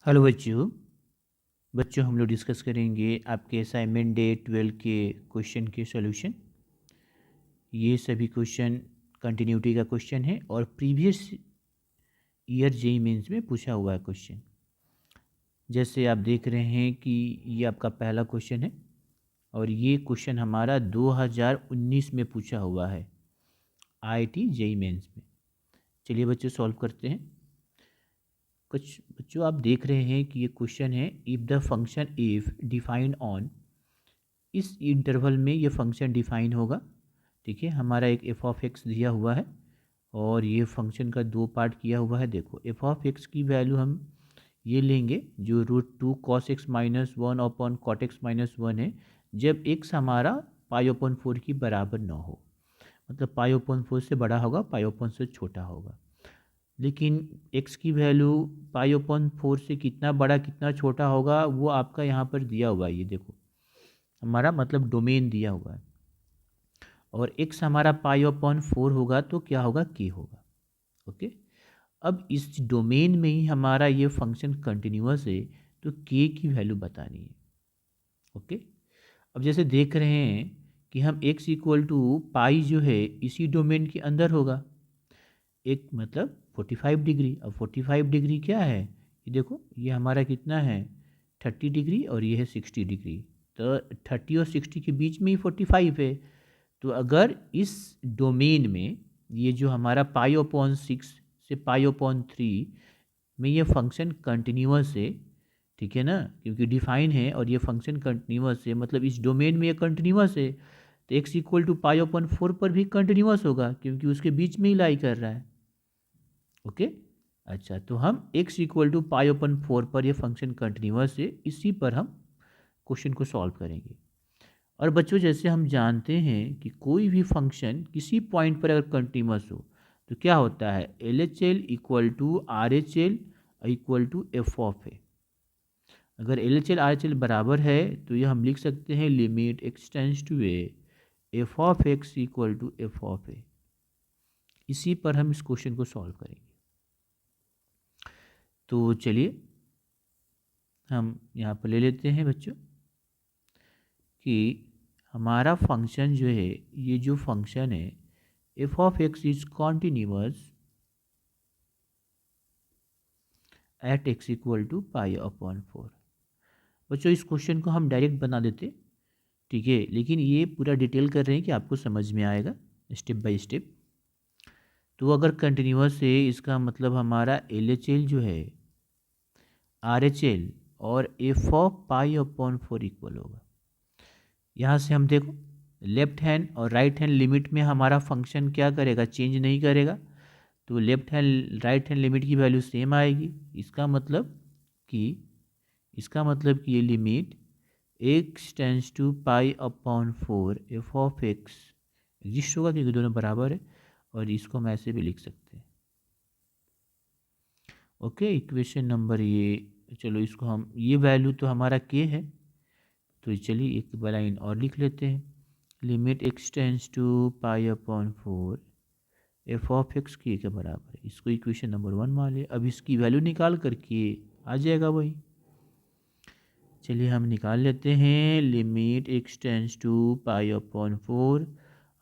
Hello बच्चों। हम लोग डिस्कस करेंगे आपके असाइनमेंट डे 12 के क्वेश्चन के सॉल्यूशन। ये सभी क्वेश्चन कंटिन्यूटी का क्वेश्चन है और प्रीवियस ईयर जेईई मेंस में पूछा हुआ है क्वेश्चन। जैसे आप देख रहे हैं कि ये आपका पहला क्वेश्चन है और ये क्वेश्चन हमारा 2019 में पूछा हुआ है आईआईटी जेईई मेंस में। चलिए बच्चों सॉल्व करते हैं। कुछ बच्चों आप देख रहे हैं कि ये क्वेश्चन है, if the function if defined on, इस इंटरवल में ये फंक्शन डिफाइन होगा। ठीक है, हमारा एक एफ ऑफ एक्स दिया हुआ है और ये फंक्शन का दो पार्ट किया हुआ है। देखो एफ ऑफ एक्स की वैल्यू हम ये लेंगे जो √2 cos x minus one upon cot X minus one है, जब एक्स हमारा π/4 की बराबर ना हो, मतलब π/4 से बड़ा होगा, π/4 से छोटा होगा। लेकिन x की वैल्यू π/4 से कितना बड़ा कितना छोटा होगा वो आपका यहाँ पर दिया हुआ है। ये देखो हमारा मतलब डोमेन दिया हुआ है और x हमारा π/4 होगा तो क्या होगा, k होगा। ओके, अब इस डोमेन में ही हमारा ये फंक्शन कंटिन्यूअस है तो k की वैल्यू बतानी है। ओके, अब जैसे देख रहे हैं कि हम x इक्वल टू पाई जो है इसी डोमेन के अंदर होगा, एक मतलब 45 डिग्री। अब 45 डिग्री क्या है, ये देखो ये हमारा कितना है 30 डिग्री और ये है 60 डिग्री, तो 30 और 60 के बीच में ही 45 है। तो अगर इस डोमेन में ये जो हमारा π/6 से π/3 में ये फंक्शन कंटिन्यूअस है, ठीक है ना, क्योंकि डिफाइन है और ये फंक्शन कंटिन्यूअस है, मतलब इस डोमेन में ये कंटिन्यूअस है, तो x इक्वल टू π/4 पर भी कंटिन्यूअस होगा क्योंकि उसके बीच में ही लाई कर रहा है। ओके, अच्छा तो हम x इक्वल टू π/4 पर ये फंक्शन कंटिन्यूअस है, इसी पर हम क्वेश्चन को सॉल्व करेंगे। और बच्चों जैसे हम जानते हैं कि कोई भी फंक्शन किसी पॉइंट पर अगर कंटिन्यूअस हो तो क्या होता है, LHL equal to RHL equal to F of A. अगर LHL RHL बराबर है तो ये हम लिख सकते हैं limit x tends to A F of X equal to F of A. इसी पर हम इस क्वेश्चन को सॉल्व करेंगे। तो चलिए हम यहाँ पर ले लेते हैं बच्चों कि हमारा फंक्शन जो है, ये जो फंक्शन है F of X is continuous at x equal to π/4। बच्चों इस क्वेश्चन को हम डायरेक्ट बना देते, ठीक है, लेकिन ये पूरा डिटेल कर रहे हैं कि आपको समझ में आएगा स्टेप बाय स्टेप। तो अगर कंटिन्यूअस है इसका मतलब हमारा LHL जो है RHL और एफ ऑफ π/4 इक्वल होगा। यहाँ से हम देखो लेफ्ट हैंड और राइट हैंड लिमिट में हमारा फंक्शन क्या करेगा, चेंज नहीं करेगा, तो left hand right hand limit की वैल्यू सेम आएगी। कि इसका मतलब कि ये limit x tends to π/4 F of X exist होगा क्योंकि दोनों बराबर है, और इसको हम ऐसे भी लिख सकते हैं। ओके, इक्वेशन नंबर ये, चलो इसको हम, ये वैल्यू तो हमारा k है, तो चलिए एक लाइन और लिख लेते हैं, limit x tends to π/4 F of X के बराबर है। इसको इक्वेशन नंबर 1 मान लिया। अब इसकी वैल्यू निकाल करके आ जाएगा वही। चलिए हम निकाल लेते हैं, लिमिट x टेंस टू π/4,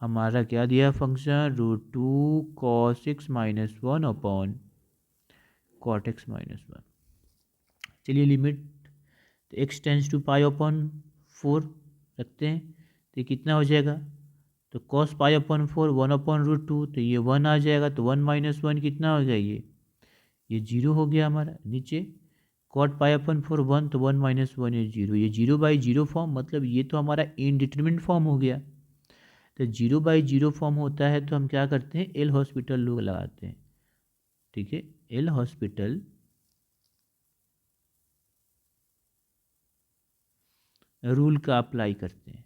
हमारा क्या दिया function √2 cos x minus one upon cot X minus one. चलिए लिमिट तो x टेंस टू π/4 रखते हैं तो ये कितना हो जाएगा, तो cos π/4 1/√2, तो ये 1 आ जाएगा, तो 1 माइनस वन कितना हो गया, ये 0 हो गया हमारा। नीचे cot π/4 1, तो 1 माइनस वन ये 0, ये 0/0 फॉर्म, मतलब ये तो हमारा इनडिटरमिनेंट फॉर्म हो गया। तो 0/0 फॉर्म होता है तो हम क्या करते हैं, एल हॉस्पिटल लोग लगाते हैं, ठीक है, एल हॉस्पिटल रूल का अप्लाई करते हैं।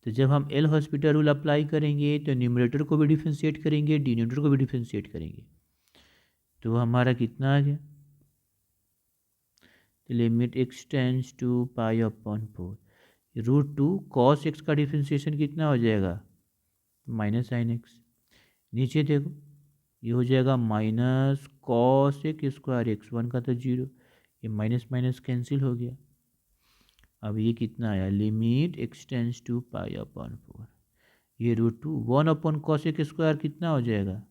तो जब हम एल हॉस्पिटल रूल अप्लाई करेंगे तो न्यूमरेटर को भी डिफ्रेंशिएट करेंगे, डिनोमिनेटर को भी डिफ्रेंशिएट करेंगे, तो हमारा कितना आ गया, तो limit x tends to π/4 √2 cos x का डिफ्रेंशिएशन कितना हो जाएगा, माइनस साइन एक्स। नीचे देखो ये हो जाएगा minus cos x square x1 का तो 0, ये माइनस माइनस कैंसिल हो गया। अब ये कितना आया, limit x tends to pi upon 4, ये √2 1 अपॉन कॉसेक स्क्वायर कितना हो जाएगा,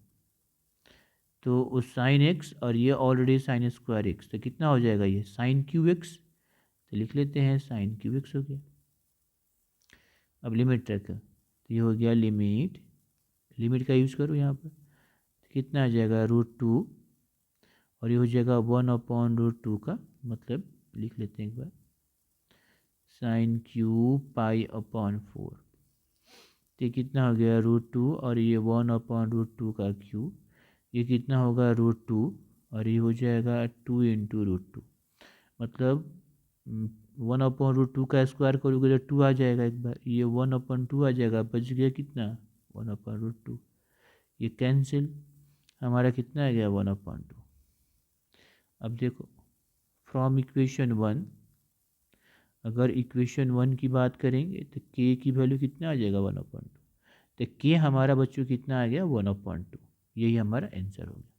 तो उस साइन एक्स और ये ऑलरेडी साइन स्क्वायर एक्स, तो कितना हो जाएगा ये साइन क्यू एक्स, तो लिख लेते हैं साइन क्यू एक्स हो गया। अब लिमिट तक, तो ये हो गया लिमिट, लिमिट का यूज़ करो यहाँ पर, तो कितना आ जाएगा √2 और ये हो जाएगा 1 अपॉन √2 का मतलब लिख लेते हैं एक बार, साइन क्यूब पाई अपॉन 4, तो कितना हो गया √2 और ये 1 अपॉन √2 का क्यूब, ये कितना होगा √2 और ये हो जाएगा 2 इंटू √2, मतलब 1 अपॉन √2 का स्क्वायर करोगे तो 2 आ जाएगा, एक बार ये 1 अपॉन 2 आ जाएगा, बच गया कितना 1 अपॉन √2, ये कैंसिल, हमारा कितना आ गया 1 अपॉन 2। अब देखो फ्रॉम इक्वेशन 1, अगर इक्वेशन 1 की बात करेंगे तो k की वैल्यू कितना आ जाएगा 1 अपॉन 2, तो k हमारा बच्चों कितना आ गया 1 अपॉन 2, यही हमारा आंसर हो गया।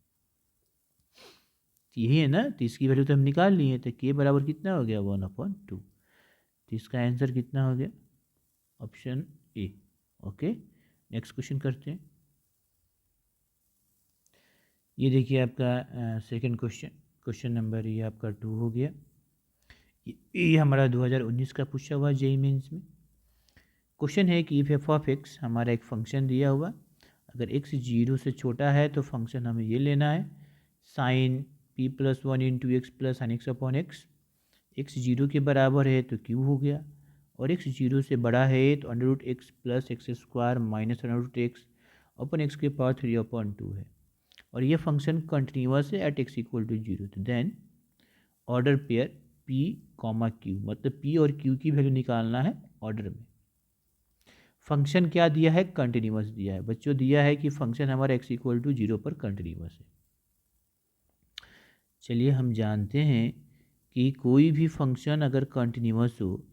यही है ना, तो इसकी वैल्यू तो हम निकाल लिए, तो k बराबर कितना हो गया 1 अपॉन 2, तो इसका आंसर कितना हो गया option A. Okay, next question करते हैं। ये देखिए आपका सेकंड क्वेश्चन, क्वेश्चन नंबर ये आपका 2 हो गया। ये हमारा 2019 का पूछा हुआ जेईई मेंस में। क्वेश्चन है कि इफ एफ ऑफ एक्स, हमारा एक फंक्शन दिया हुआ, अगर एक्स 0 से छोटा है तो फंक्शन हमें ये लेना है, sine p+1 into X plus sine x upon X, X 0 के बराबर है तो क्यू हो गया, और एक्स 0 से बड़ा है तो √x plus X square minus √x upon X के पावर 3 अपॉन 2 है, और ये फंक्शन कंटिन्यूअस है एट एक्स इक्वल टू 0, तो then order pair p comma Q, मतलब p और q की वैल्यू निकालना है ऑर्डर में। फंक्शन क्या दिया है, कंटिन्यूअस दिया है बच्चों, दिया है कि फंक्शन हमारा x इक्वल टू 0 पर कंटिन्यूअस है। चलिए हम जानते हैं कि कोई भी फंक्शन अगर कंटिन्यूअस हो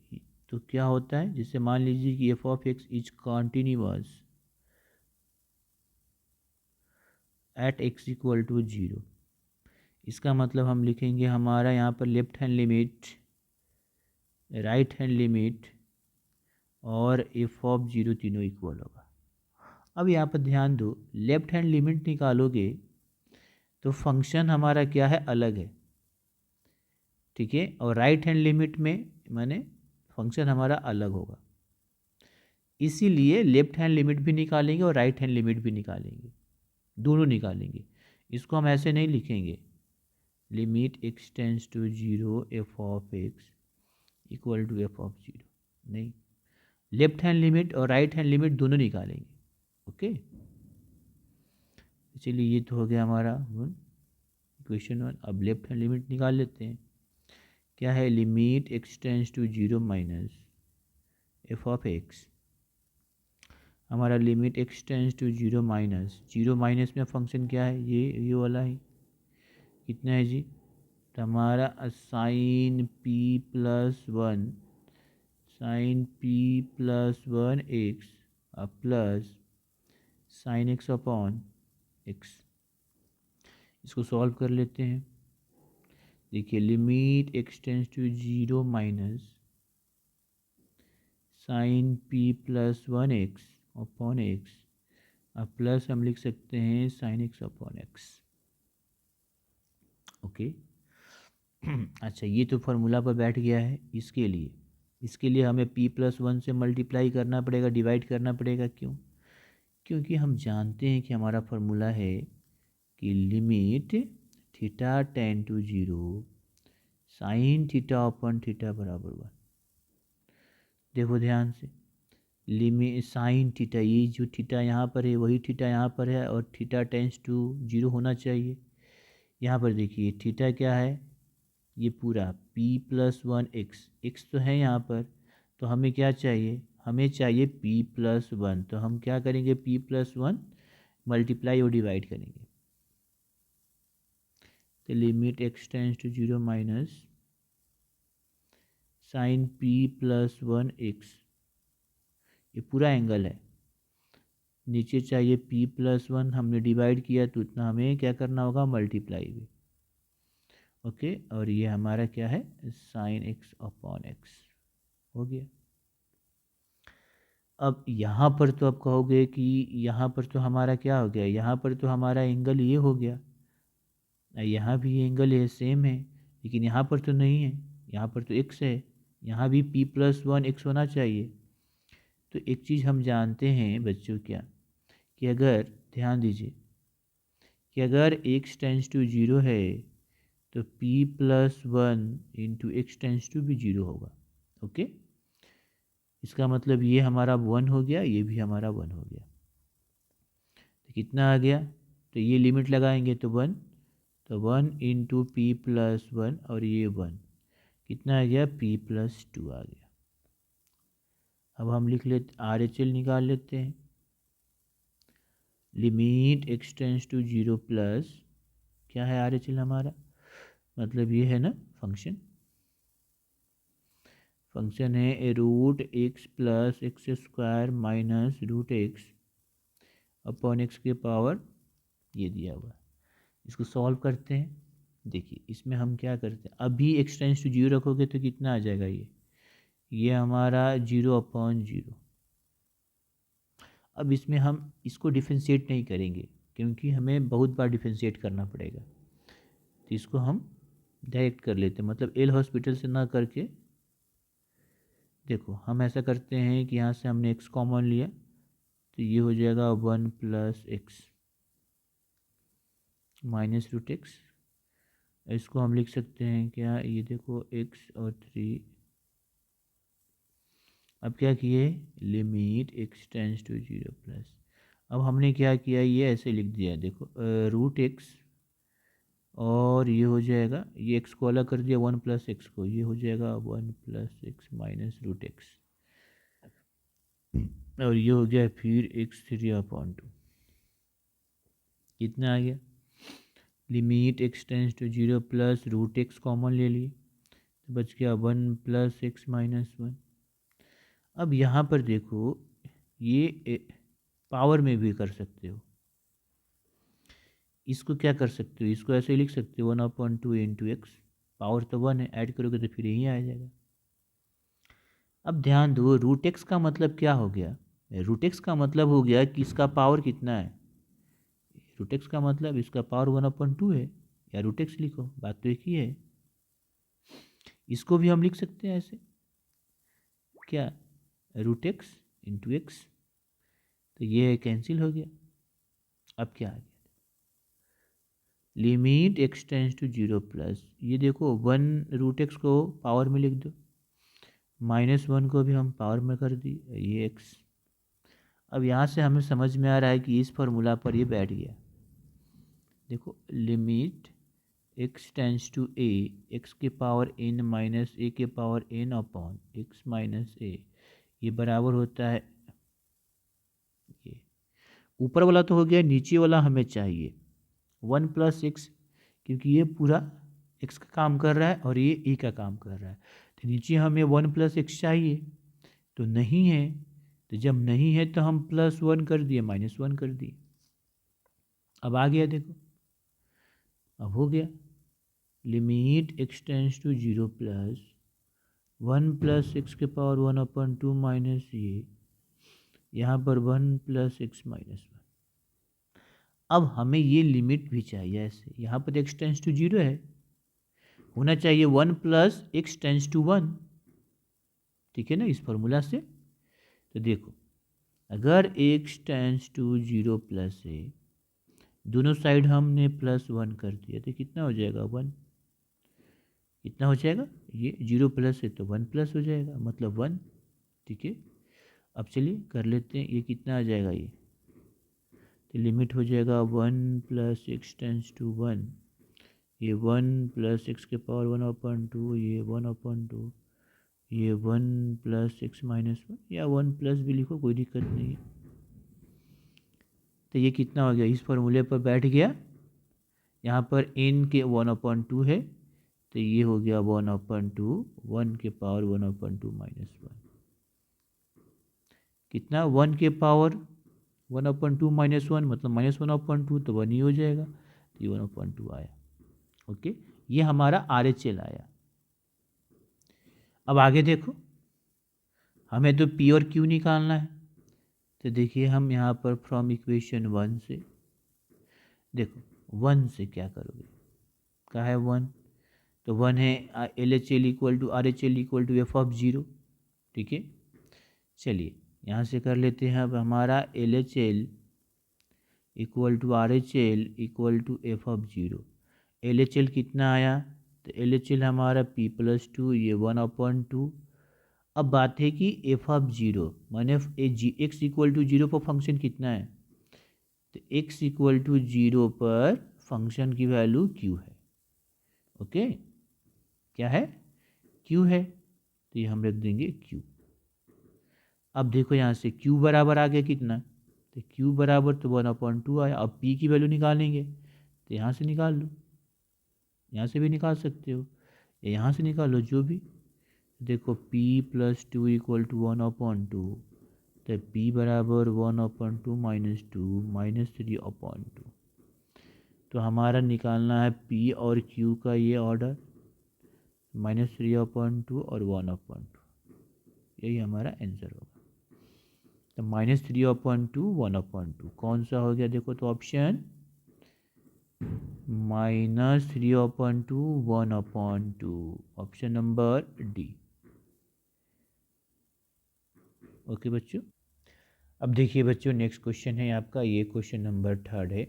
तो क्या होता है, जैसे मान लीजिए कि F of X is continuous at x equal to 0, इसका मतलब हम लिखेंगे हमारा यहाँ पर left hand limit, right hand limit और एफ ऑफ 0 तीनों इक्वल होगा। अब यहाँ पर ध्यान दो, लेफ्ट हैंड लिमिट निकालोगे तो फंक्शन हमारा क्या है, अलग है, ठीक है, और राइट हैंड लिमिट में माने फंक्शन हमारा अलग होगा, इसीलिए लेफ्ट हैंड लिमिट भी निकालेंगे और राइट हैंड लिमिट भी निकालेंगे, दोनों निकालेंगे। इसको हम ऐसे नहीं लिखेंगे, limit x tends to 0 F of X equal to F of 0, नहीं, लेफ्ट हैंड लिमिट और राइट हैंड लिमिट दोनों निकालेंगे। ओके, चलिए ये तो हो गया हमारा इक्वेशन 1। अब लेफ्ट हैंड लिमिट निकाल लेते हैं, क्या है, limit x tends to 0 minus F of x, हमारा limit x tends to 0 minus, 0 minus में फंक्शन क्या है, ये वाला है, कितना है जी, तो हमारा sine p+1, sine p+1 x plus sine x upon x, इसको सॉल्व कर लेते हैं। देखिए limit x tends to 0 minus sine p+1 x upon x, अब प्लस हम लिख सकते हैं sine x upon x. Okay, अच्छा ये तो फार्मूला पर बैठ गया है, इसके लिए हमें p+1 से मल्टीप्लाई करना पड़ेगा, डिवाइड करना पड़ेगा, क्यों, क्योंकि हम जानते हैं कि हमारा फार्मूला है कि limit theta tends to 0 sine theta upon theta बराबर 1। देखो ध्यान से, लिमिट साइन थीटा, ये जो थीटा यहाँ पर है वही थीटा यहाँ पर है, और थीटा टेंस टू 0 होना चाहिए। यहाँ पर देखिए थीटा क्या है, ये पूरा p+1 एक्स तो है यहाँ पर, तो हमें क्या चाहिए, हमें चाहिए p+1, तो हम क्या करेंगे, p+1 मल्टीप्लाई और डिवाइड करेंगे, तो limit x tends to 0 minus sine p+1 x, ये पूरा एंगल है, नीचे चाहिए p+1, हमने डिवाइड किया तो इतना हमें क्या करना होगा, मल्टीप्लाई भी, ओके, और ये हमारा क्या है, साइन एक्स अपॉन एक्स हो गया। अब यहाँ पर तो आप कहोगे कि यहाँ पर तो हमारा क्या हो गया, यहाँ पर तो हमारा एंगल ये हो गया, यहाँ भी एंगल है सेम है, लेकिन यहाँ पर तो नहीं है, यहाँ पर तो एक्स है, यहाँ भी p+1 एक्स होना चाहिए। तो एक चीज़ हम जानते हैं बच्चों क्या, कि अगर ध्यान दीजिए कि अगर x टेंस टू 0 है तो p+1 into x tends to भी 0 होगा। ओके, इसका मतलब ये हमारा 1 हो गया, ये भी हमारा 1 हो गया। तो कितना आ गया, तो ये लिमिट लगाएंगे तो 1, तो 1 इंटू p+1 और ये 1 कितना आ गया, p+2 आ गया। अब हम लिख लेते, RHL निकाल लेते हैं। Limit x tends to 0 plus क्या है RHL हमारा, मतलब ये है ना फंक्शन है √x plus X square minus √x upon x के पावर ये दिया हुआ है। इसको सॉल्व करते हैं। देखिए इसमें हम क्या करते हैं, अभी x टेंस टू 0 रखोगे तो कितना आ जाएगा, ये हमारा 0/0। अब इसमें हम इसको डिफ्रेंशिएट नहीं करेंगे क्योंकि हमें बहुत बार डिफ्रेंशिएट करना पड़ेगा, तो इसको हम डायरेक्ट कर लेते हैं, मतलब एल हॉस्पिटल से ना करके। देखो हम ऐसा करते हैं कि यहाँ से हमने x कॉमन लिया तो ये हो जाएगा 1 + x माइनस √x। इसको हम लिख सकते हैं क्या, ये देखो x और 3। अब क्या किए, limit x tends to 0 plus, अब हमने क्या किया, ये ऐसे लिख दिया, देखो √x और ये हो जाएगा, ये x को अलग कर दिया 1 + x को, ये हो जाएगा 1 + x माइनस √x और ये हो गया फिर x3/2। कितना आ गया, limit x tends to 0 plus √x common ले लिए तो बच गया 1 + x माइनस 1। अब यहाँ पर देखो ये पावर में भी कर सकते हो, इसको क्या कर सकते हो, इसको ऐसे ही लिख सकते हो 1/2 इंटू एक्स, पावर तो 1 है, ऐड करोगे तो फिर यही आ जाएगा। अब ध्यान दो, √x का मतलब क्या हो गया, √x का मतलब हो गया कि इसका पावर कितना है, √x का मतलब इसका पावर 1/2 है, या √x लिखो, बात तो एक ही है। इसको भी हम लिख सकते हैं ऐसे, क्या, √x इंटू एक्स, तो ये कैंसिल हो गया। अब क्या आ गया, limit x tends to 0 plus, ये देखो 1 √x को पावर में लिख दो, -1 को भी हम पावर में कर दी, ये x। अब यहाँ से हमें समझ में आ रहा है कि इस फॉर्मूला पर ये बैठ गया। देखो limit x tends to a, x के पावर n माइनस a के power n upon x minus a, ये बराबर होता है, ये ऊपर वाला तो हो गया, नीचे वाला हमें चाहिए 1 + x, क्योंकि ये पूरा x का काम कर रहा है और ये a का काम कर रहा है, तो नीचे हमें 1 + x चाहिए, तो नहीं है, तो जब नहीं है तो हम +1 कर दिए, -1 कर दिए। अब आ गया, देखो अब हो गया, limit x tends to 0 plus 1 + x के पावर 1/2 माइनस ये, यहाँ पर 1 + x माइनस 1। अब हमें ये लिमिट भी चाहिए ऐसे, यहाँ पर x टेंस टू 0 है, होना चाहिए 1 + x टेंस टू 1, ठीक है ना, इस फॉर्मूला से। तो देखो अगर x टेंस टू 0 प्लस है, दोनों साइड हमने +1 कर दिया तो कितना हो जाएगा, 1, कितना हो जाएगा, ये 0 प्लस है तो 1 प्लस हो जाएगा, मतलब 1, ठीक है। अब चलिए कर लेते हैं, ये कितना आ जाएगा, ये तो लिमिट हो जाएगा 1 + x टेंस टू 1, ये 1 + x के पावर 1/2, ये 1/2, ये 1 + x माइनस 1, या 1 प्लस भी लिखो, कोई दिक्कत नहीं है। तो ये कितना हो गया, इस फॉर्मूले पर बैठ गया, यहाँ पर n के 1/2 है, तो ये हो गया 1/2, 1 के पावर 1/2 माइनस 1, कितना, 1 के पावर 1/2 माइनस 1, मतलब -1/2, तो 1 ही हो जाएगा, तो ये 1/2 आया। ओके, ये हमारा आर एच एल आया। अब आगे देखो, हमें तो पी और क्यू निकालना है। तो देखिए हम यहाँ पर फ्रॉम इक्वेशन 1 से, देखो 1 से क्या करोगे, क्या है 1, तो 1 है L H L equal to R H L equal to F of 0। ठीक है, चलिए यहाँ से कर लेते हैं। अब हमारा L H L equal to R H L equal to F of 0। L H L कितना आया, तो एल एच एल हमारा p+2, ये 1/2। अब बात है कि एफ ऑफ 0 माने एक्स इक्वल टू 0 पर फंक्शन कितना है, तो x इक्वल टू 0 पर फंक्शन की वैल्यू q है। ओके, क्या है, q है, तो ये हम रख देंगे q। अब देखो यहाँ से q बराबर आ गया कितना, तो q बराबर तो 1/2 आया। अब p की वैल्यू निकालेंगे, तो यहाँ से निकाल लो, यहाँ से भी निकाल सकते हो, यहाँ से निकाल लो, जो भी। देखो p+2 इक्वल टू 1/2, तो p बराबर 1/2 - 2 -3/2। तो हमारा निकालना है p और q का ये ऑर्डर, -3/2 और 1/2, यही हमारा आंसर होगा। तो -3/2 1/2 कौन सा हो गया, देखो तो option -3/2 1/2, option number D. Okay बच्चों, अब देखिए बच्चों नेक्स्ट क्वेश्चन है आपका, ये क्वेश्चन नंबर 3 है।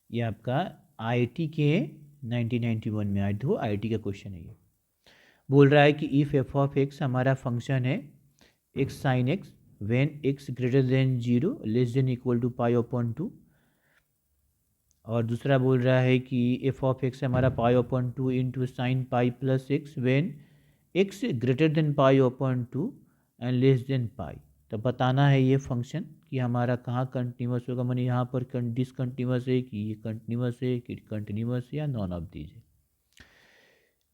ये आपका आईआईटी के 1991 में आया था, आईआईटी का क्वेश्चन है। ये बोल रहा है कि इफ़ एफ ऑफ एक्स हमारा फंक्शन है X sine X when X greater than 0 less than equal to π/2, और दूसरा बोल रहा है कि एफ ऑफ एक्स हमारा π/2 into sine pi plus X when X greater than π/2 and less than pi. तो बताना है ये फंक्शन कि हमारा कहाँ कंटिन्यूस होगा, मैंने यहाँ पर डिसकंटिन्यूस है कि ये कंटिन्यूस है कि कंटिन्यूस है या नॉन ऑफ दीज है।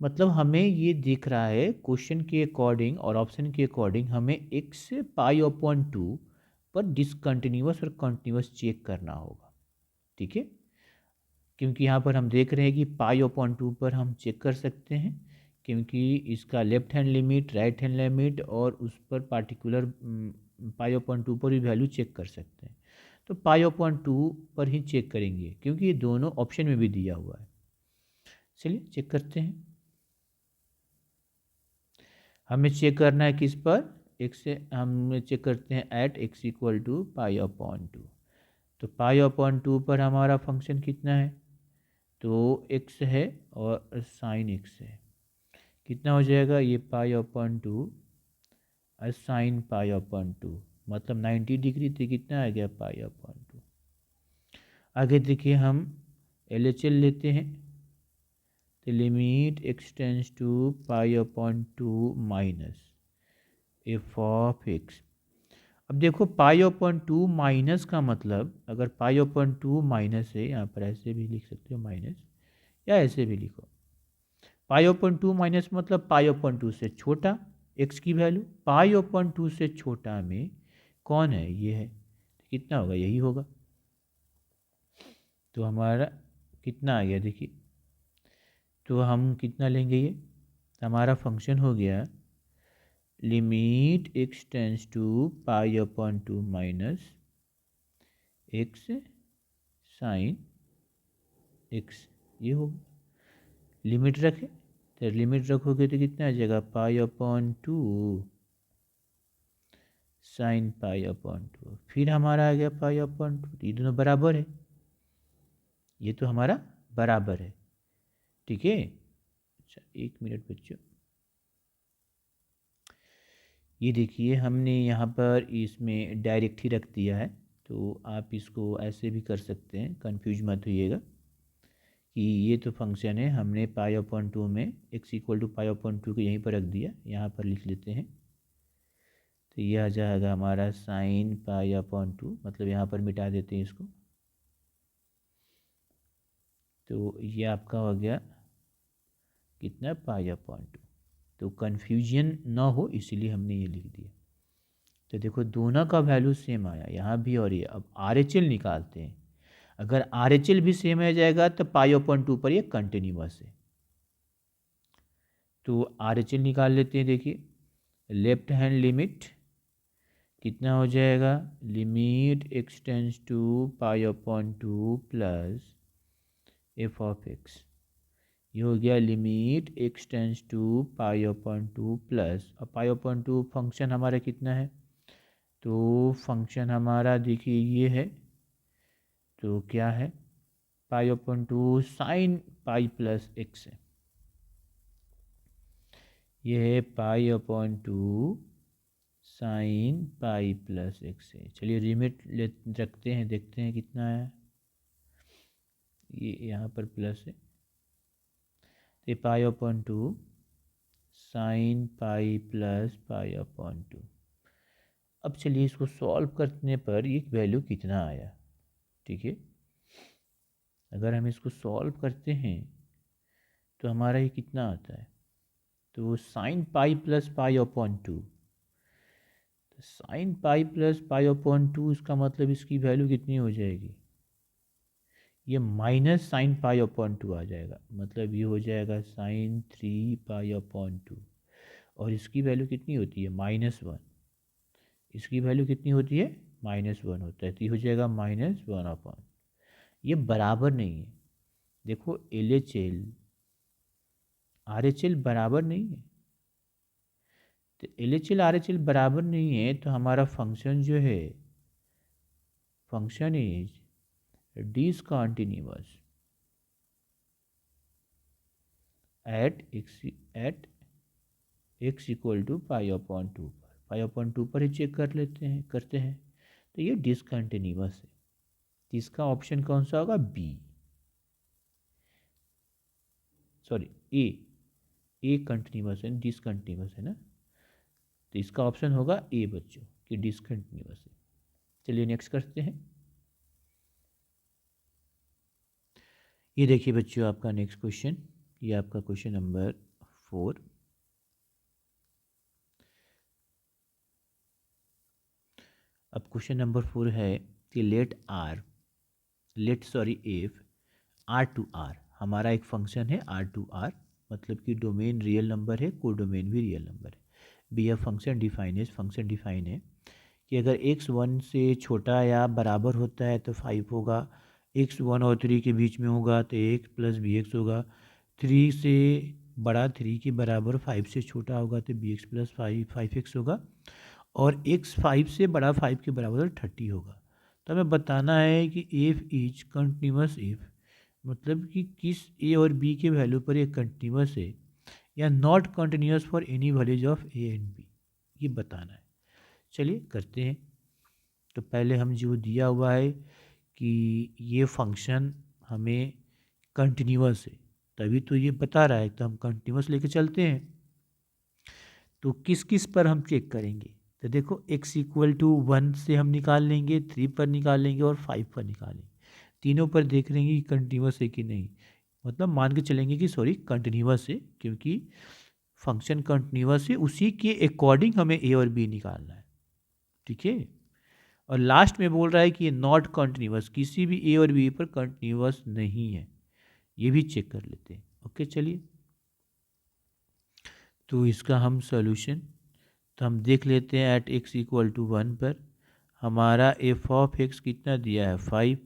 मतलब हमें ये दिख रहा है क्वेश्चन के अकॉर्डिंग और ऑप्शन के अकॉर्डिंग हमें एक्स π/2 पर डिसकंटिन्यूस और कंटिन्यूस चेक करना होगा। ठीक है, क्योंकि यहाँ पर हम देख रहे हैं कि π/2 पर हम चेक कर सकते हैं, क्योंकि इसका left hand limit, right hand limit और उस पर पार्टिकुलर π/2 पर भी वैल्यू चेक कर सकते हैं। तो π/2 पर ही चेक करेंगे, क्योंकि ये दोनों ऑप्शन में भी दिया हुआ है। चलिए चेक करते हैं। हमें चेक करना है किस पर, एक्स से हम चेक करते हैं एट एक्स इक्वल टू π/2। तो π/2 पर हमारा फंक्शन कितना है, तो एक्स है और साइन एक्स है, कितना हो जाएगा ये π/2 और साइन π/2, मतलब 90 डिग्री, तो कितना आ गया π/2। आगे देखिए हम LHL लेते हैं, तो limit x tends to π/2 minus F of X. अब देखो π/2 माइनस का मतलब, अगर π/2 माइनस है, यहाँ पर ऐसे भी लिख सकते हो माइनस, या ऐसे भी लिखो, π/2 माइनस मतलब π/2 से छोटा एक्स की वैल्यू, π/2 से छोटा में कौन है, ये है, कितना होगा, यही होगा। तो हमारा कितना आ गया देखिए, तो हम कितना लेंगे, ये हमारा फंक्शन हो गया limit x tends to π/2 minus X sine X, ये होगा। लिमिट रखें, तो लिमिट रखोगे तो कितना आ जाएगा π/2 साइन π/2, फिर हमारा आ गया π/2, ये दोनों बराबर है, ये तो हमारा बराबर है। ठीक है, अच्छा 1 मिनट बच्चों, ये देखिए हमने यहाँ पर इसमें डायरेक्ट ही रख दिया है, तो आप इसको ऐसे भी कर सकते हैं, कंफ्यूज मत होइएगा कि ये तो फंक्शन है, हमने π/2 में x इक्वल टू π/2 को यहीं पर रख दिया, यहाँ पर लिख लेते हैं। तो ये आ जाएगा हमारा साइन π/2, मतलब यहाँ पर मिटा देते हैं इसको, तो ये आपका हो गया कितना π/2। तो कन्फ्यूजन ना हो इसीलिए हमने ये लिख दिया। तो देखो दोनों का वैल्यू सेम आया यहाँ भी और ये। अब RHL निकालते हैं, अगर RHL भी सेम आ जाएगा तो π/2 पर ये कंटिन्यूअस है। तो RHL निकाल लेते हैं। देखिए लेफ्ट हैंड लिमिट कितना हो जाएगा, limit x tends to pi upon 2 plus F of x. ये हो गया limit x tends to pi upon 2 plus, और पाई अपॉन 2 फंक्शन हमारा कितना है, तो फंक्शन हमारा देखिए ये है, तो क्या है, पाई upon 2 sign pi plus x है। ये है पाई upon 2 sign pi plus x है। चलिए लिमिट ले रखते हैं, देखते हैं कितना है। ये यहाँ पर प्लस है, तो पाई upon 2 sign pi plus pi upon 2। अब चलिए इसको सॉल्व करने पर ये वैल्यू कितना आया। ठीक है, अगर हम इसको सॉल्व करते हैं तो हमारा ये कितना आता है, तो sign pi plus pi upon 2, तो sign pi plus pi upon 2, इसका मतलब इसकी वैल्यू कितनी हो जाएगी, ये माइनस साइन पाई अपॉन 2 आ जाएगा। मतलब ये हो जाएगा साइन 3 पाई अपॉन 2, और इसकी वैल्यू कितनी होती है, -1। इसकी वैल्यू कितनी होती है, -1 होता है, तो ये हो जाएगा -1 अपॉन, ये बराबर नहीं है। देखो LHL RHL बराबर नहीं है, तो LHL RHL बराबर नहीं है, तो हमारा फंक्शन जो है, function is discontinuous at x equal to pi upon 2 पर। पाई अपॉन 2 पर ही चेक करते हैं, तो ये डिसकंटिन्यूअस है। तो इसका ऑप्शन कौन सा होगा, बी, सॉरी ए कंटिन्यूअस है, डिसकंटिन्यूअस है ना, तो इसका ऑप्शन होगा ए बच्चों, कि डिसकंटिन्यूअस है। चलिए नेक्स्ट करते हैं। ये देखिए बच्चों आपका नेक्स्ट क्वेश्चन, ये आपका क्वेश्चन नंबर 4। अब क्वेश्चन नंबर 4 है कि इफ R2R, हमारा एक फंक्शन है R2R, मतलब कि डोमेन रियल नंबर है, कोडोमेन भी रियल नंबर है। बी एफ फंक्शन डिफाइन है कि अगर x 1 से छोटा या बराबर होता है तो 5 होगा, x 1 और 3 के बीच में होगा तो x प्लस बी एक्स होगा, 3 से बड़ा 3 के बराबर 5 से छोटा होगा तो बी एक्स प्लस 5x होगा, और x 5 से बड़ा 5 के बराबर 30 होगा। तो हमें बताना है कि इफ़ इज कंटिन्यूअस इफ़, मतलब कि किस ए और बी के वैल्यू पर ये कंटिन्यूअस है, या not continuous for any values of a and b, ये बताना है। चलिए करते हैं। तो पहले हम जो दिया हुआ है कि ये फंक्शन हमें कंटिन्यूअस है, तभी तो ये बता रहा है, तो हम कंटिन्यूअस लेके चलते हैं। तो किस किस पर हम चेक करेंगे, तो देखो x इक्वल टू 1 से हम निकाल लेंगे, 3 पर निकाल लेंगे और 5 पर निकालेंगे। तीनों पर देख लेंगे कि कंटिन्यूअस है कि नहीं, मतलब मान के चलेंगे कि सॉरी कंटिन्यूअस है, क्योंकि फंक्शन कंटिन्यूअस है, उसी के अकॉर्डिंग हमें ए और बी निकालना है। ठीक है, और लास्ट में बोल रहा है कि ये नॉट कंटिन्यूअस, किसी भी ए और बी पर कंटिन्यूअस नहीं है, ये भी चेक कर लेते हैं। ओके चलिए, तो इसका हम सॉल्यूशन, तो हम देख लेते हैं एट x इक्वल टू 1 पर हमारा एफ ऑफ एक्स कितना दिया है, 5,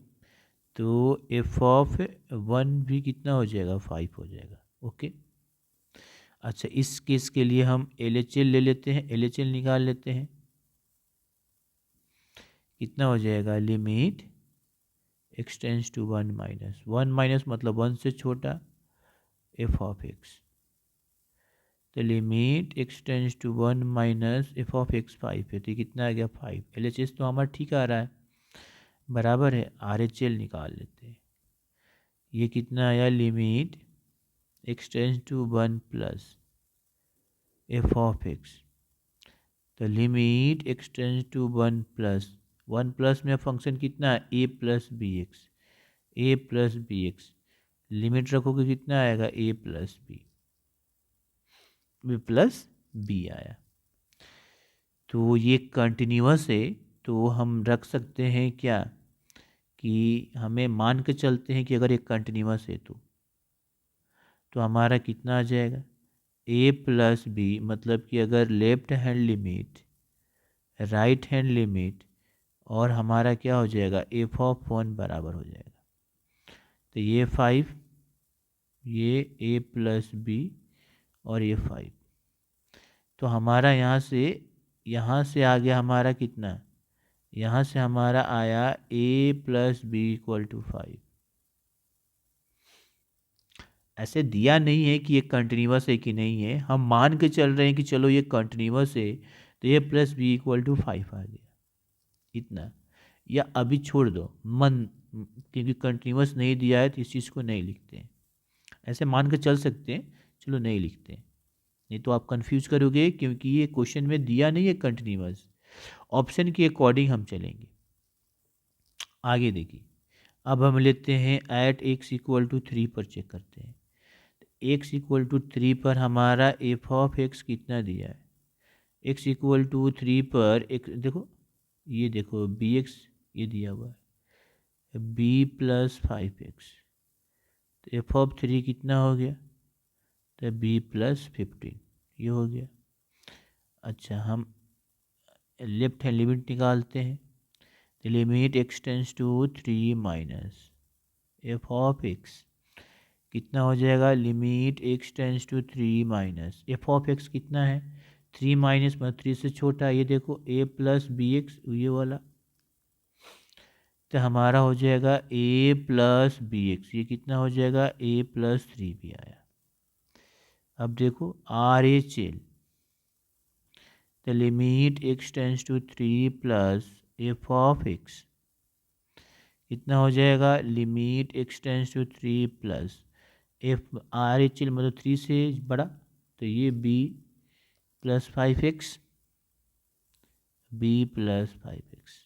तो एफ ऑफ 1 भी कितना हो जाएगा, 5 हो जाएगा। ओके, अच्छा इस केस के लिए हम LHL ले लेते हैं, LHL निकाल लेते हैं, कितना हो जाएगा, लिमिट x टेंस टू 1 मतलब 1 से छोटा एफ ऑफ एक्स, तो limit x tends to 1 minus F of x 5 है, तो कितना आ गया 5। LHS तो हमारा ठीक आ रहा है, बराबर है RHL निकाल लेते हैं। ये कितना आया, limit x tends to 1 plus F of x, तो limit x tends to 1 plus 1 plus में फंक्शन कितना है, a plus B X, limit रखोगे कितना आएगा, a plus B plus B आया। तो ये कंटिन्यूअस है, तो हम रख सकते हैं क्या, कि हमें मान के चलते हैं कि अगर ये कंटिन्यूअस है तो हमारा कितना आ जाएगा, ए प्लस बी, मतलब कि अगर left hand limit, right hand limit और हमारा क्या हो जाएगा, एफ ऑफ 1 बराबर हो जाएगा। तो ये 5, ये ए प्लस बी और ये 5, तो हमारा यहाँ से आ गया हमारा कितना, यहाँ से हमारा आया ए प्लस बी इक्वल टू 5। ऐसे दिया नहीं है कि ये कंटिन्यूस है कि नहीं है, हम मान के चल रहे हैं कि चलो ये कंटिन्यूस है, तो ये प्लस बी इक्वल टू 5 आ गया इतना। या अभी छोड़ दो मन, क्योंकि कंटिन्यूस नहीं दिया है तो इस चीज़ को नहीं लिखते हैं, ऐसे मान के चल सकते हैं, चलो नहीं लिखते हैं, नहीं तो आप कंफ्यूज करोगे, क्योंकि ये क्वेश्चन में दिया नहीं है कंटिन्यूस। ऑप्शन के अकॉर्डिंग हम चलेंगे। आगे देखिए, अब हम लेते हैं एट एक्स इक्वल टू 3 पर चेक करते हैं। एक्स इक्वल टू 3 पर हमारा एफ ऑफ एक्स कितना दिया है, एक्स इक्वल टू 3 पर एक देखो, ये देखो बी एक्स ये दिया हुआ है, बी प्लस 5x, तो एफ ऑफ 3 कितना हो गया, तो बी प्लस 15, ये हो गया। अच्छा, हम लेफ्ट हैंड लिमिट निकालते हैं, तो limit x tends to 3 minus F of x कितना हो जाएगा, limit x tends to 3 minus F of x कितना है, 3 माइनस मतलब 3 से छोटा, ये देखो ए प्लस बी एक्स ये वाला, तो हमारा हो जाएगा ए प्लस बी एक्स, ये कितना हो जाएगा, ए प्लस 3 भी आया। अब देखो आर ए चेल, तो limit x tends to 3 plus F of x कितना हो जाएगा, limit x tends to 3 plus f R H L मतलब 3 से बड़ा, तो ये B plus 5x, B plus 5x,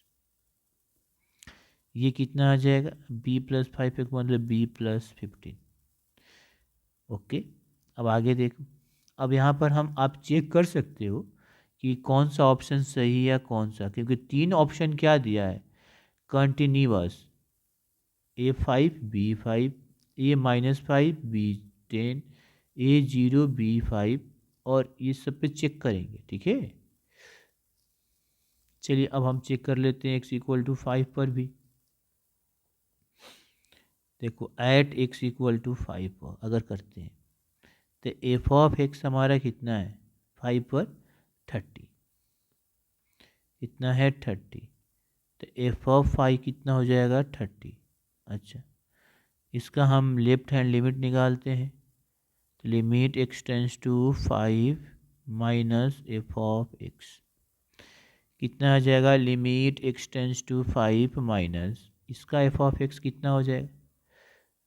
ये कितना आ जाएगा, बी प्लस 5x मतलब बी प्लस 15। ओके, अब आगे देखो, अब यहाँ पर हम आप चेक कर सकते हो कि कौन सा ऑप्शन सही है या कौन सा, क्योंकि 3 ऑप्शन क्या दिया है, continuous A5 B5, A-5 B10, A0 B5, और ये सब पे चेक करेंगे, ठीक है। चलिए अब हम चेक कर लेते हैं x इक्वल टू 5 पर भी। देखो एट x इक्वल टू 5 पर अगर करते हैं, तो एफ ऑफ एक्स हमारा कितना है, 5 पर 30, कितना है 30, तो एफ ऑफ 5 कितना हो जाएगा 30। अच्छा, इसका हम लेफ्ट हैंड लिमिट निकालते हैं, तो limit x tends to 5 minus F of x कितना आ जाएगा, limit x tends to 5 minus इसका एफ ऑफ एक्स कितना हो जाएगा,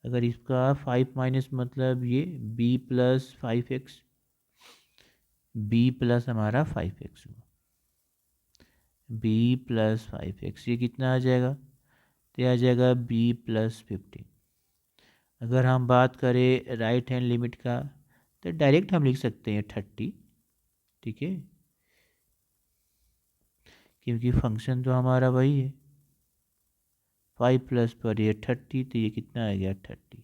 अगर इसका 5 माइनस मतलब ये b plus 5x, b plus हमारा 5x हुआ, b प्लस 5x ये कितना आ जाएगा, तो आ जाएगा b प्लस 15। अगर हम बात करें राइट हैंड लिमिट का, तो डायरेक्ट हम लिख सकते हैं 30, ठीक है, क्योंकि फंक्शन तो हमारा वही है 5 प्लस पर ये 30, तो ये कितना आ गया 30।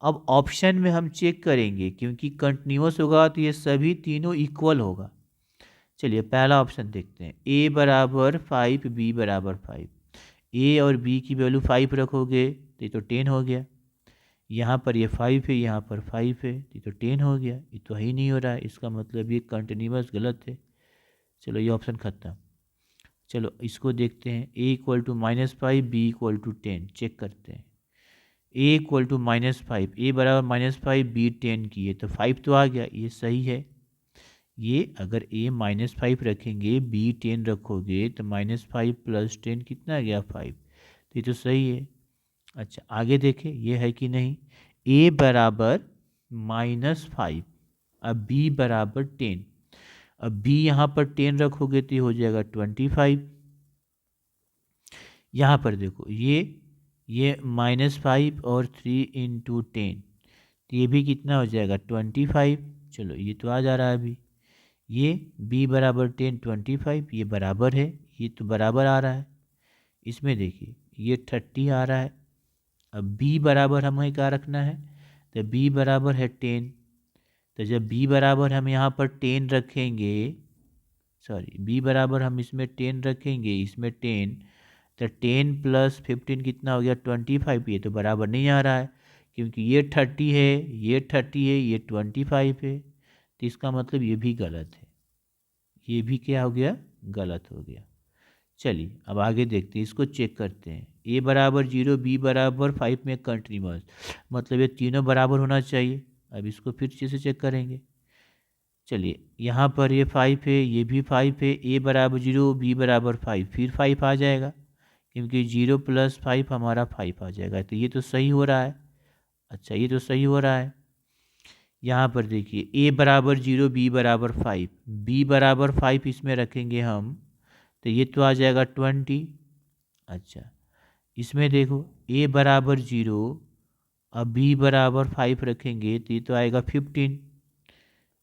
अब ऑप्शन में हम चेक करेंगे, क्योंकि कंटिन्यूस होगा तो ये सभी तीनों इक्वल होगा। चलिए पहला ऑप्शन देखते हैं, a बराबर 5 b बराबर 5, a और b की वैल्यू 5 रखोगे तो ये तो 10 हो गया, यहाँ पर ये 5 है, यहाँ पर 5 है, ये तो 10 हो गया, ये तो ही नहीं हो रहा है, इसका मतलब ये कंटिन्यूस गलत है। चलो ये ऑप्शन खत्म। चलो इसको देखते हैं, a equal to -5 b equal to 10 check करते हैं, a इक्वल टू -5, a बराबर -5 b 10 की है, तो 5 तो आ गया, ये सही है। ये अगर a -5 रखेंगे b 10 रखोगे तो -5 प्लस 10 कितना आ गया 5, तो ये तो सही है। अच्छा आगे देखें ये है कि नहीं, a बराबर -5, अब b बराबर 10, अब b यहाँ पर 10 रखोगे तो ये हो जाएगा 25। यहाँ पर देखो ये -5 और 3 इंटू 10, तो ये भी कितना हो जाएगा 25। चलो ये तो आ जा रहा है अभी, ये b बराबर 10 25 ये बराबर है, ये तो बराबर आ रहा है। इसमें देखिए ये 30 आ रहा है, अब b बराबर हमें क्या रखना है, तो b बराबर है 10, तो जब b बराबर हम यहाँ पर 10 रखेंगे, सॉरी b बराबर हम इसमें 10 रखेंगे, इसमें 10, तो 10 प्लस 15 कितना हो गया 25। ये तो बराबर नहीं आ रहा है क्योंकि ये 30 है, ये 30 है, ये 25 है, तो इसका मतलब ये भी गलत है, ये भी क्या हो गया, गलत हो गया। चलिए अब आगे देखते हैं, इसको चेक करते हैं। a बराबर 0, b बराबर 5 में कंटिन्यूअस, मतलब ये तीनों बराबर होना चाहिए। अब इसको फिर से चेक करेंगे। चलिए यहाँ पर ये 5 है, ये भी 5 है, a बराबर 0, b बराबर 5, फिर 5 आ जाएगा क्योंकि 0 प्लस 5 हमारा 5 आ जाएगा, तो ये तो सही हो रहा है। अच्छा ये तो सही हो रहा है। यहाँ पर देखिए a बराबर 0, b बराबर 5, b बराबर 5 इसमें रखेंगे हम, तो ये तो आ जाएगा 20। अच्छा इसमें देखो a बराबर 0, अब b बराबर 5 रखेंगे तो ये तो आएगा 15,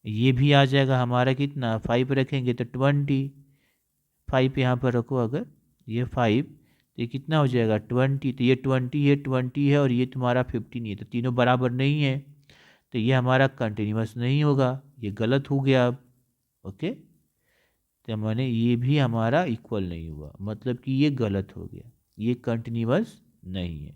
ये भी आ जाएगा हमारा कितना, 5 रखेंगे तो 20, 5 यहाँ पर रखो, अगर ये 5 तो ये कितना हो जाएगा 20, तो ये 20 है और ये तुम्हारा 15 है, तो तीनों बराबर नहीं है, तो ये हमारा कंटिन्यूअस नहीं होगा, ये गलत हो गया अब। ओके, तो मैंने ये भी हमारा इक्वल नहीं हुआ, मतलब कि ये गलत हो गया, ये कंटिन्यूअस नहीं है,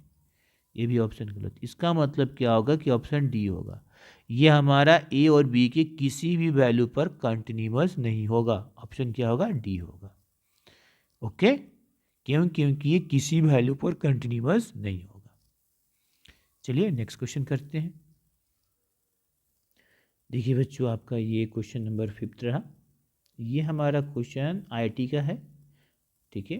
ये भी ऑप्शन गलत। इसका मतलब क्या होगा कि ऑप्शन डी होगा, ये हमारा ए और बी के किसी भी वैल्यू पर कंटिन्यूअस नहीं होगा। ऑप्शन क्या होगा, डी होगा। ओके, क्योंकि ये किसी वैल्यू पर कंटिन्यूअस नहीं होगा। चलिए नेक्स्ट क्वेश्चन करते हैं। देखिए बच्चों, आपका ये क्वेश्चन नंबर 5 रहा। ये हमारा क्वेश्चन आईआईटी का है। ठीक है,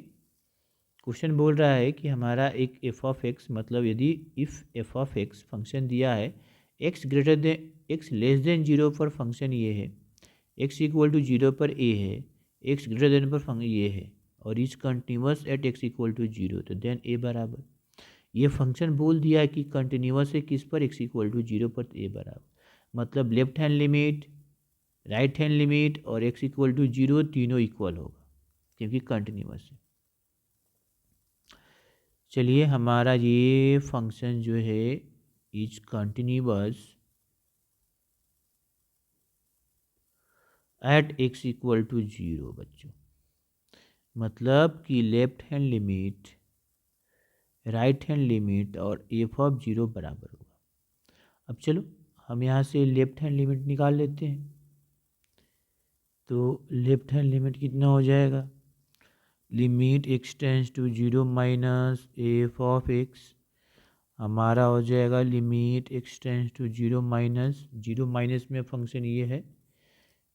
क्वेश्चन बोल रहा है कि हमारा एक एफ ऑफ एक्स, मतलब यदि if F of x function दिया है, x greater then x less than 0 पर फंक्शन ये है, एक्स इक्वल टू 0 पर ए है, एक्स ग्रेटर देन पर फंक्शन ये है, और is continuous at x equal to 0, तो देन ए बराबर, ये फंक्शन बोल दिया है कि कंटिन्यूअस है किस पर, एक्स इक्वल टू 0 पर, ए बराबर, मतलब left hand limit, right hand limit और एक्स इक्वल टू 0 तीनों इक्वल होगा क्योंकि कंटिन्यूअस है। चलिए हमारा ये फंक्शन जो है is continuous at x equal to 0 बच्चों, मतलब कि left hand limit, right hand limit और एफ ऑफ 0 बराबर होगा। अब चलो हम यहाँ से लेफ्ट हैंड लिमिट निकाल लेते हैं, तो लेफ्ट हैंड लिमिट कितना हो जाएगा, limit x tends to 0 minus F of x, हमारा हो जाएगा limit x tends to 0 minus, 0 minus में फंक्शन ये है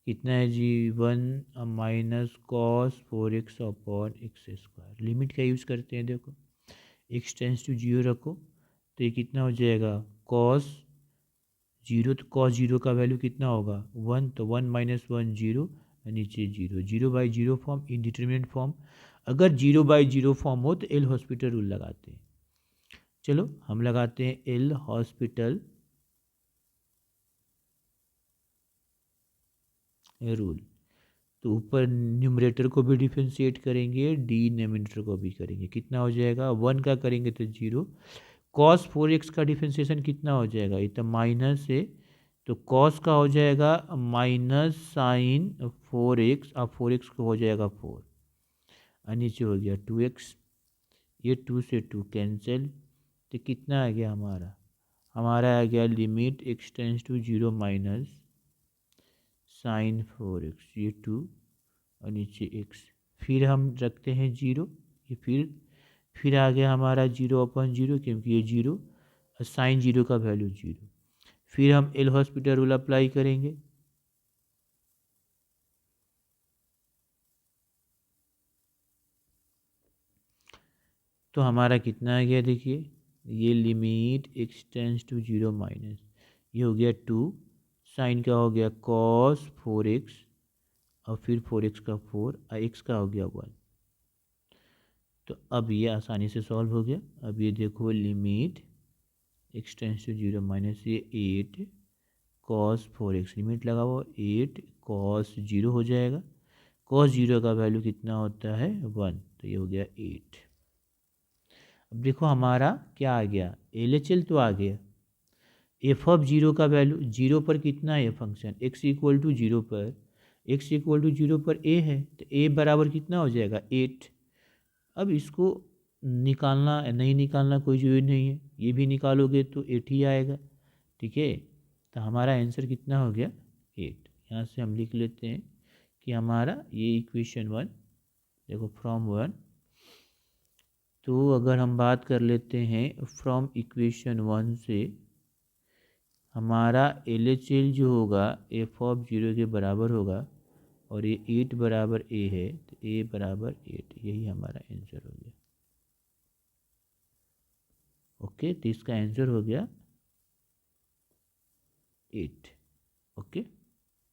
कितना है जी, 1 minus cos 4x upon x square. Limit का यूज़ करते हैं, देखो एक्स टेंस टू 0 रखो तो ये कितना हो जाएगा कॉस 0, तो कॉस 0 का वैल्यू कितना होगा 1, तो 1 माइनस 1 0, नीचे 0, 0/0 फॉर्म, इनडिटरमिनेट फॉर्म। अगर 0/0 फॉर्म हो तो एल हॉस्पिटल रूल लगाते हैं। चलो हम लगाते हैं एल हॉस्पिटल रूल, तो ऊपर न्यूमरेटर को भी डिफ्रेंशिएट करेंगे, डिनोमिनेटर को भी करेंगे, कितना हो जाएगा 1 का करेंगे तो 0, कॉस 4x का डिफ्रेंशिएशन कितना हो जाएगा, ये तो माइनस है, तो कॉस का हो जाएगा माइनस साइन 4x, अब 4x को हो जाएगा 4, और नीचे हो गया 2x, ये 2 से 2 कैंसिल, तो कितना आ गया हमारा आ गया limit x tends to 0 minus sine 4x, ये 2 और नीचे x, फिर हम रखते हैं 0, ये फिर आ गया हमारा 0/0 क्योंकि ये 0 और साइन 0 का वैल्यू 0, फिर हम एल हॉस्पिटल रूल अप्लाई करेंगे, तो हमारा कितना आ गया देखिए, ये limit x tends to 0 minus, ये हो गया 2, साइन का हो गया कॉस 4x और फिर 4x का 4 और x का हो गया 1, तो अब ये आसानी से सॉल्व हो गया। अब ये देखो limit x tends to 0 minus, ये 8 कॉस 4x, लिमिट लगाओ 8 कॉस 0 हो जाएगा, कॉस 0 का वैल्यू कितना होता है 1, तो ये हो गया 8। अब देखो हमारा क्या आ गया, LHL तो आ गया, एफ ऑफ जीरो का वैल्यू, जीरो पर कितना है function, x equal to zero पर, एक्स इक्वल टू जीरो पर ए है, तो ए बराबर कितना हो जाएगा 8। अब इसको निकालना, नहीं निकालना कोई जरूरी नहीं है, ये भी निकालोगे तो 8 ही आएगा। ठीक है, तो हमारा आंसर कितना हो गया 8। यहाँ से हम लिख लेते हैं कि हमारा ये इक्वेशन 1, देखो फ्रॉम 1, तो अगर हम बात कर लेते हैं फ्रॉम इक्वेशन 1 से, हमारा एल एच एल जो होगा एफ ऑफ जीरो के बराबर होगा, और ये 8 बराबर ए है, तो ए बराबर 8, यही हमारा आंसर हो गया। ओके, तो इसका आंसर हो गया 8। ओके।